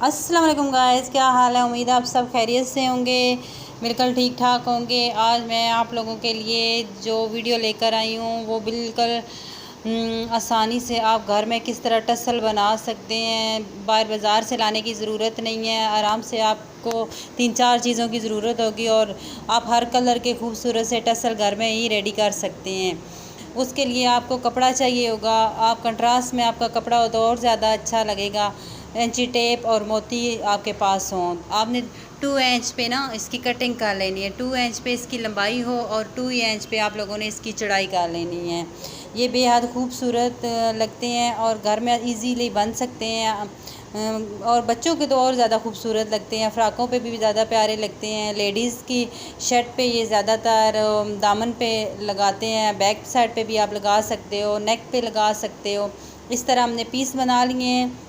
अस्सलाम वालेकुम गाइस, क्या हाल है। उम्मीद है आप सब खैरियत से होंगे, बिल्कुल ठीक ठाक होंगे। आज मैं आप लोगों के लिए जो वीडियो लेकर आई हूँ वो बिल्कुल आसानी से आप घर में किस तरह टसल बना सकते हैं। बाहर बाज़ार से लाने की ज़रूरत नहीं है। आराम से आपको 3-4 चीज़ों की ज़रूरत होगी और आप हर कलर के खूबसूरत से टसल घर में ही रेडी कर सकते हैं। उसके लिए आपको कपड़ा चाहिए होगा। आप कंट्रास्ट में आपका कपड़ा हो तो और ज़्यादा अच्छा लगेगा। इंची टेप और मोती आपके पास हों। आपने 2 इंच पे ना इसकी कटिंग कर लेनी है। 2 इंच पे इसकी लंबाई हो और 2 इंच पे आप लोगों ने इसकी चौड़ाई कर लेनी है। ये बेहद खूबसूरत लगते हैं और घर में इजीली बन सकते हैं। और बच्चों के तो और ज़्यादा खूबसूरत लगते हैं, फ़्राकों पे भी ज़्यादा प्यारे लगते हैं। लेडीज़ की शर्ट पे ये ज़्यादातर दामन पे लगाते हैं, बैक साइड पे भी आप लगा सकते हो, नेक पे लगा सकते हो। इस तरह हमने पीस बना लिए हैं।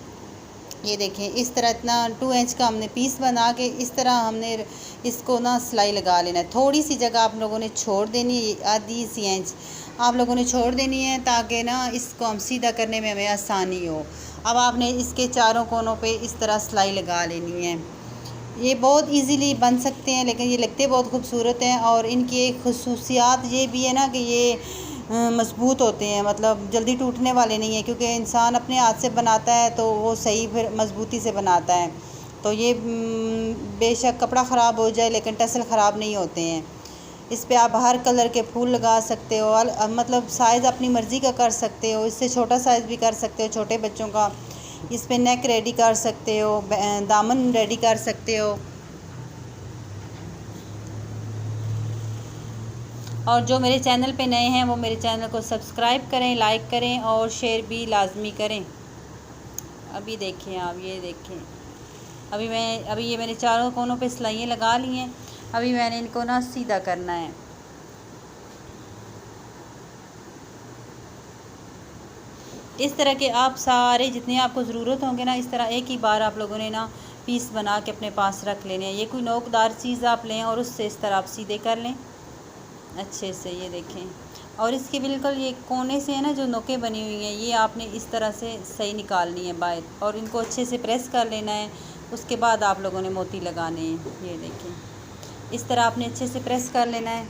ये देखें, इस तरह इतना 2 इंच का हमने पीस बना के इस तरह हमने इसको ना सिलाई लगा लेना है। थोड़ी सी जगह आप लोगों ने छोड़ देनी है, आधी सी इंच आप लोगों ने छोड़ देनी है ताकि ना इसको हम सीधा करने में हमें आसानी हो। अब आपने इसके चारों कोनों पे इस तरह सिलाई लगा लेनी है। ये बहुत इजीली बन सकते हैं, लेकिन ये लगते बहुत खूबसूरत हैं और इनकी एक खसूसियात ये भी है ना कि ये मज़बूत होते हैं, मतलब जल्दी टूटने वाले नहीं हैं, क्योंकि इंसान अपने हाथ से बनाता है तो वो सही फिर मज़बूती से बनाता है। तो ये बेशक कपड़ा ख़राब हो जाए लेकिन टसल ख़राब नहीं होते हैं। इस पे आप हर कलर के फूल लगा सकते हो और मतलब साइज़ अपनी मर्ज़ी का कर सकते हो। इससे छोटा साइज़ भी कर सकते हो, छोटे बच्चों का। इस पे नेक रेडी कर सकते हो, दामन रेडी कर सकते हो। और जो मेरे चैनल पे नए हैं वो मेरे चैनल को सब्सक्राइब करें, लाइक करें और शेयर भी लाजमी करें। अभी देखें, आप ये देखें, अभी ये मैंने चारों कोनों पे सिलाइयाँ लगा ली हैं। अभी मैंने इनको ना सीधा करना है। इस तरह के आप सारे जितने आपको ज़रूरत होंगे ना, इस तरह एक ही बार आप लोगों ने ना पीस बना के अपने पास रख लेने हैं। ये कोई नोकदार चीज़ आप लें और उससे इस तरह आप सीधे कर लें अच्छे से। ये देखें, और इसके बिल्कुल ये कोने से है ना जो नोकें बनी हुई हैं, ये आपने इस तरह से सही निकालनी है बाहर और इनको अच्छे से प्रेस कर लेना है। उसके बाद आप लोगों ने मोती लगाने हैं। ये देखें, इस तरह आपने अच्छे से प्रेस कर लेना है।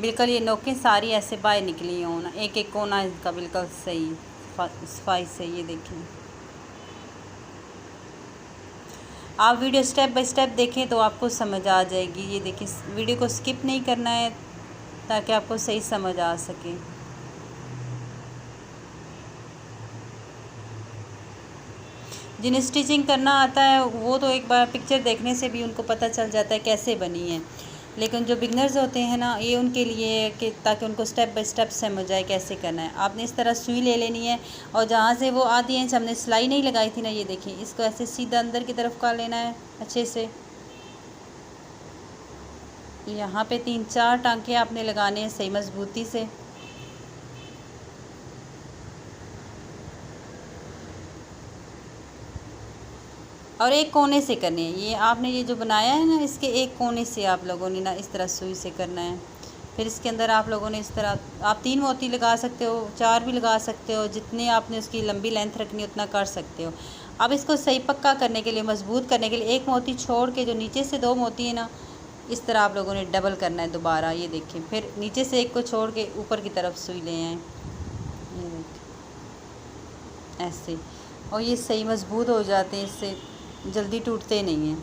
बिल्कुल ये नोकें सारी ऐसे बाहर निकली हों ना, एक एक कोना इसका बिल्कुल सही सफाई से। ये देखें, आप वीडियो स्टेप बाय स्टेप देखें तो आपको समझ आ जाएगी। ये देखिए, वीडियो को स्किप नहीं करना है ताकि आपको सही समझ आ सके। जिन्हें स्टिचिंग करना आता है वो तो एक बार पिक्चर देखने से भी उनको पता चल जाता है कैसे बनी है, लेकिन जो बिगनर्स होते हैं ना, ये उनके लिए कि ताकि उनको स्टेप बाय स्टेप समझ आए कैसे करना है। आपने इस तरह सुई ले लेनी है और जहाँ से वो आधी इंच हमने सिलाई नहीं लगाई थी ना, ये देखिए, इसको ऐसे सीधा अंदर की तरफ कर लेना है अच्छे से। यहाँ पे 3-4 टांके आपने लगाने हैं सही मज़बूती से। और एक कोने से करने हैं। ये आपने ये जो बनाया है ना, इसके एक कोने से आप लोगों ने ना इस तरह सुई से करना है। फिर इसके अंदर आप लोगों ने इस तरह आप 3 मोती लगा सकते हो, 4 भी लगा सकते हो, जितने आपने उसकी लंबी लेंथ रखनी है उतना कर सकते हो। अब इसको सही पक्का करने के लिए, मजबूत करने के लिए, एक मोती छोड़ के जो नीचे से 2 मोती है ना, इस तरह आप लोगों ने डबल करना है दोबारा। ये देखें, फिर नीचे से एक को छोड़ के ऊपर की तरफ सुई ले आए, ये देखें ऐसे, और ये सही मजबूत हो जाते हैं, इससे जल्दी टूटते नहीं हैं।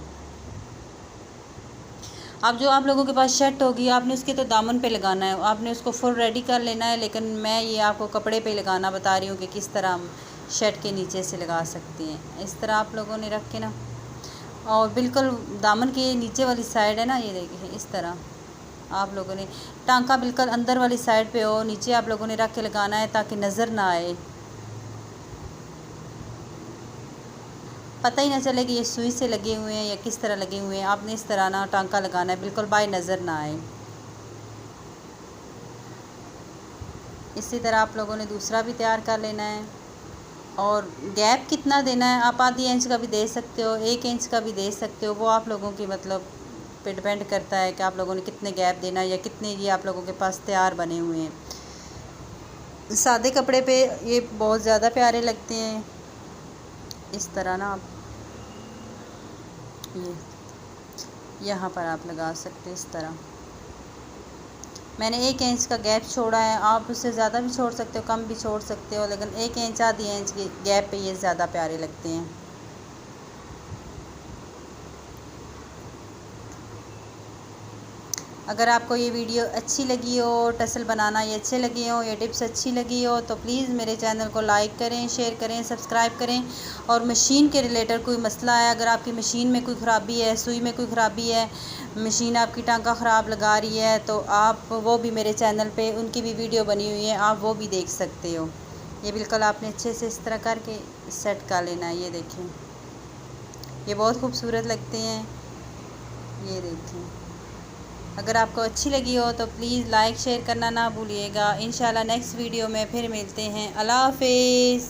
अब जो आप लोगों के पास शर्ट होगी, आपने उसके तो दामन पे लगाना है, आपने उसको फुल रेडी कर लेना है। लेकिन मैं ये आपको कपड़े पे लगाना बता रही हूँ कि किस तरह हम शर्ट के नीचे से लगा सकते हैं। इस तरह आप लोगों ने रख के ना, और बिल्कुल दामन के नीचे वाली साइड है ना, ये देखिए, इस तरह आप लोगों ने टांका बिल्कुल अंदर वाली साइड पे हो, नीचे आप लोगों ने रख के लगाना है ताकि नज़र ना आए, पता ही ना चले कि ये सुई से लगे हुए हैं या किस तरह लगे हुए हैं। आपने इस तरह ना टांका लगाना है, बिल्कुल बाय नज़र ना आए। इसी तरह आप लोगों ने दूसरा भी तैयार कर लेना है। और गैप कितना देना है, आप आधी इंच का भी दे सकते हो, 1 इंच का भी दे सकते हो, वो आप लोगों की मतलब पे डिपेंड करता है कि आप लोगों ने कितने गैप देना है या कितने ये आप लोगों के पास तैयार बने हुए हैं। सादे कपड़े पे ये बहुत ज़्यादा प्यारे लगते हैं। इस तरह ना आप ये यहाँ पर आप लगा सकते हैं। इस तरह मैंने 1 इंच का गैप छोड़ा है, आप उससे ज़्यादा भी छोड़ सकते हो, कम भी छोड़ सकते हो, लेकिन 1 इंच आधी इंच के गैप पे ये ज़्यादा प्यारे लगते हैं। अगर आपको ये वीडियो अच्छी लगी हो, टसल बनाना ये अच्छे लगे हो, ये टिप्स अच्छी लगी हो, तो प्लीज़ मेरे चैनल को लाइक करें, शेयर करें, सब्सक्राइब करें। और मशीन के रिलेटेड कोई मसला है, अगर आपकी मशीन में कोई ख़राबी है, सुई में कोई ख़राबी है, मशीन आपकी टांका ख़राब लगा रही है, तो आप वो भी मेरे चैनल पे उनकी भी वीडियो बनी हुई है, आप वो भी देख सकते हो। ये बिल्कुल आपने अच्छे से इस तरह करके सेट कर लेना है। ये देखें, ये बहुत खूबसूरत लगते हैं। ये देखें, अगर आपको अच्छी लगी हो तो प्लीज़ लाइक शेयर करना ना भूलिएगा। इंशाल्लाह नेक्स्ट वीडियो में फिर मिलते हैं। अल्लाह हाफिज़।